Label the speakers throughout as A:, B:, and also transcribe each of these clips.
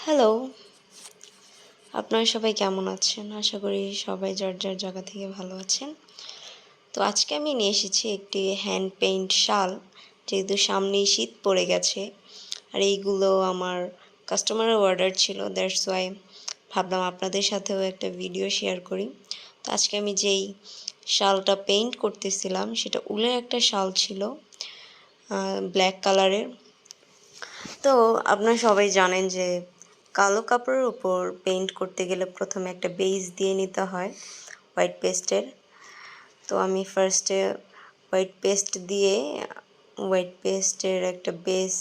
A: Hello, আপনারা সবাই কেমন আছেন? আশা করি সবাই যার যার জায়গা থেকে ভালো আছেন। তো আজকে আমি নিয়ে এসেছি একটি হ্যান্ড পেইন্ট শাল, যেহেতু সামনেই শীত পড়ে গেছে। আর এইগুলো আমার কাস্টমারের অর্ডার ছিল, দ্যাটস ওয়াই ভাবলাম আপনাদের সাথেও একটা ভিডিও শেয়ার করি। তো আজকে আমি যেই শালটা পেইন্ট করতেছিলাম সেটা উলের একটা শাল ছিল, ব্ল্যাক কালারের। তো আপনারা সবাই জানেন যে কালো কাপড়ের উপর পেইন্ট করতে গেলে প্রথমে একটা বেস দিয়ে নিতে হয় হোয়াইট পেস্টের। তো আমি ফার্স্টে হোয়াইট পেস্টের একটা বেস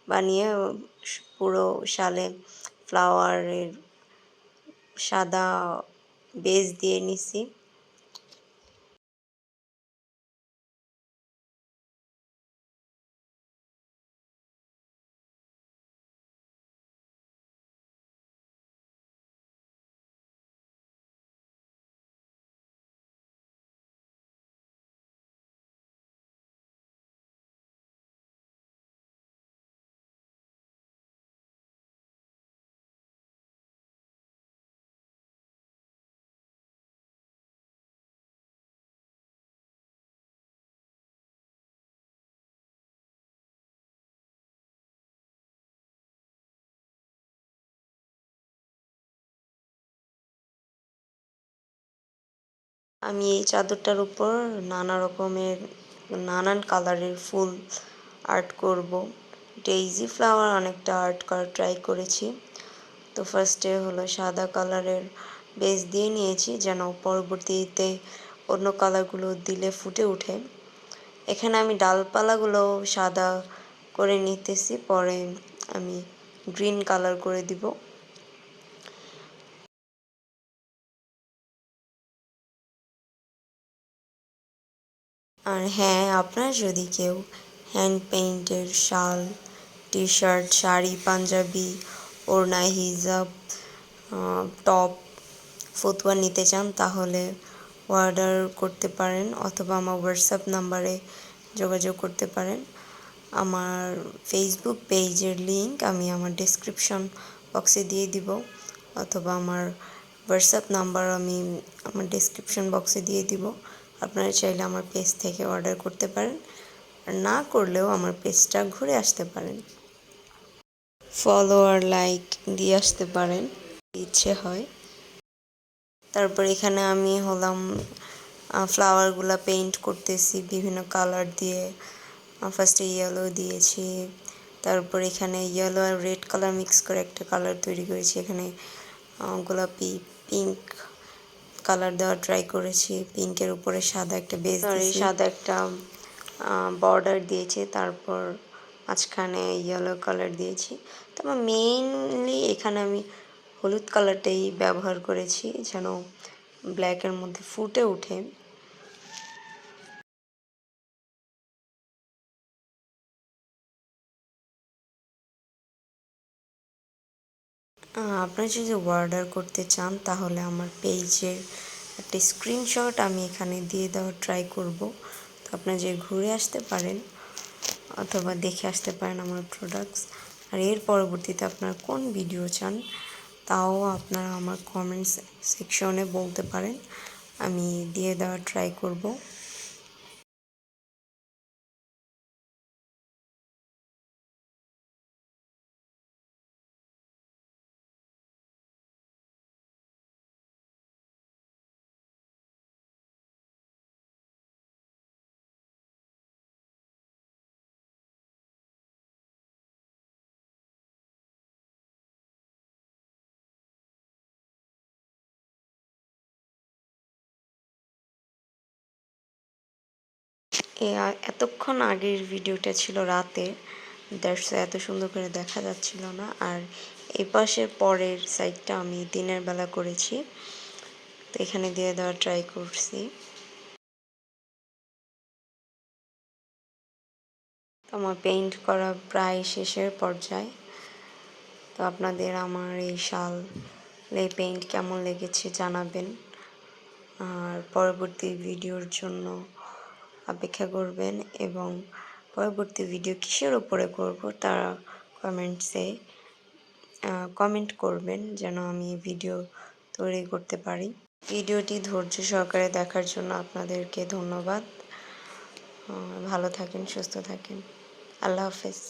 A: বানিয়ে পুরো শালে ফ্লাওয়ারের সাদা বেস দিয়ে নিছি। আমি এই চাদরটার উপর নানান কালারের ফুল আর্ট করব। ডেইজি ফ্লাওয়ার অনেকটা আর্ট করার ট্রাই করেছি। তো ফার্স্টে হলো সাদা কালারের বেস দিয়ে নিয়েছি, যেন পরবর্তীতে অন্য কালারগুলো দিলে ফুটে ওঠে। এখানে আমি ডালপালাগুলো সাদা করে নিতেছি, পরে আমি গ্রিন কালার করে দিব। আর হ্যাঁ, আপনার যদি কেউ হ্যান্ড পেইন্টের শাল, টি শার্ট, শাড়ি, পাঞ্জাবি, ওড়না, হিজাব, টপ, ফতুয়া নিতে চান তাহলে অর্ডার করতে পারেন, অথবা আমার হোয়াটসঅ্যাপ নাম্বারে যোগাযোগ করতে পারেন। আমার ফেসবুক পেজের লিংক আমি আমার ডেসক্রিপশন বক্সে দিয়ে দিব, অথবা আমার হোয়াটসঅ্যাপ নাম্বার আমি আমার ডেসক্রিপশন বক্সে দিয়ে দিব। আপনারা চাইলে আমার পেজ থেকে অর্ডার করতে পারেন, আর না করলেও আমার পেজটা ঘুরে আসতে পারেন, ফলো আর লাইক দিয়ে আসতে পারেন ইচ্ছে হয়। তারপর এখানে আমি ফ্লাওয়ারগুলো পেইন্ট করতেছি বিভিন্ন কালার দিয়ে। ফার্স্টে ইয়েলো দিয়েছি, তারপর এখানে ইয়েলো আর রেড কালার মিক্স করে একটা কালার তৈরি করেছি। এখানে গোলাপি পিঙ্ক কালার দেওয়ার ট্রাই করেছি। পিঙ্কের উপরে সাদা একটা বেস দিয়েছি, সাদা একটা বর্ডার দিয়েছি, তারপর মাঝখানে ইয়েলো কালার দিয়েছি। তারপর মেইনলি এখানে আমি হলুদ কালারটাই ব্যবহার করেছি, যেন ব্ল্যাকের মধ্যে ফুটে ওঠে। আপনারা যদি অর্ডার করতে চান তাহলে আমার পেজের একটা স্ক্রিনশট আমি এখানে দিয়ে দেওয়ার ট্রাই করব। তো আপনারা যে ঘুরে আসতে পারেন অথবা দেখে আসতে পারেন আমার প্রোডাক্টস। আর এর পরবর্তীতে আপনারা কোন ভিডিও চান তাও আপনারা আমার কমেন্টস সেকশনে বলতে পারেন, আমি দিয়ে দেওয়ার ট্রাই করব। এতক্ষণ আগের ভিডিওটা ছিল রাতে, দ্যাটস এত সুন্দর করে দেখা যাচ্ছিল না। আর এই পাশের পরের সাইডটা আমি দিনের বেলা করেছি, তো এখানে দিয়ে দেওয়ার ট্রাই করছি। তো আমার পেইন্ট করা প্রায় শেষের পর্যায়ে। তো আপনাদের আমার এই শালে পেইন্ট কেমন লেগেছে জানাবেন, আর পরবর্তী ভিডিওর জন্য অপেক্ষা করবেন, এবং পরবর্তী ভিডিও কিসের উপরে করব তারা কমেন্টসে কমেন্ট করবেন যেন আমি ভিডিও তৈরি করতে পারি। ভিডিওটি ধৈর্য সহকারে দেখার জন্য আপনাদেরকে ধন্যবাদ। ভালো থাকেন, সুস্থ থাকেন। আল্লাহ হাফেজ।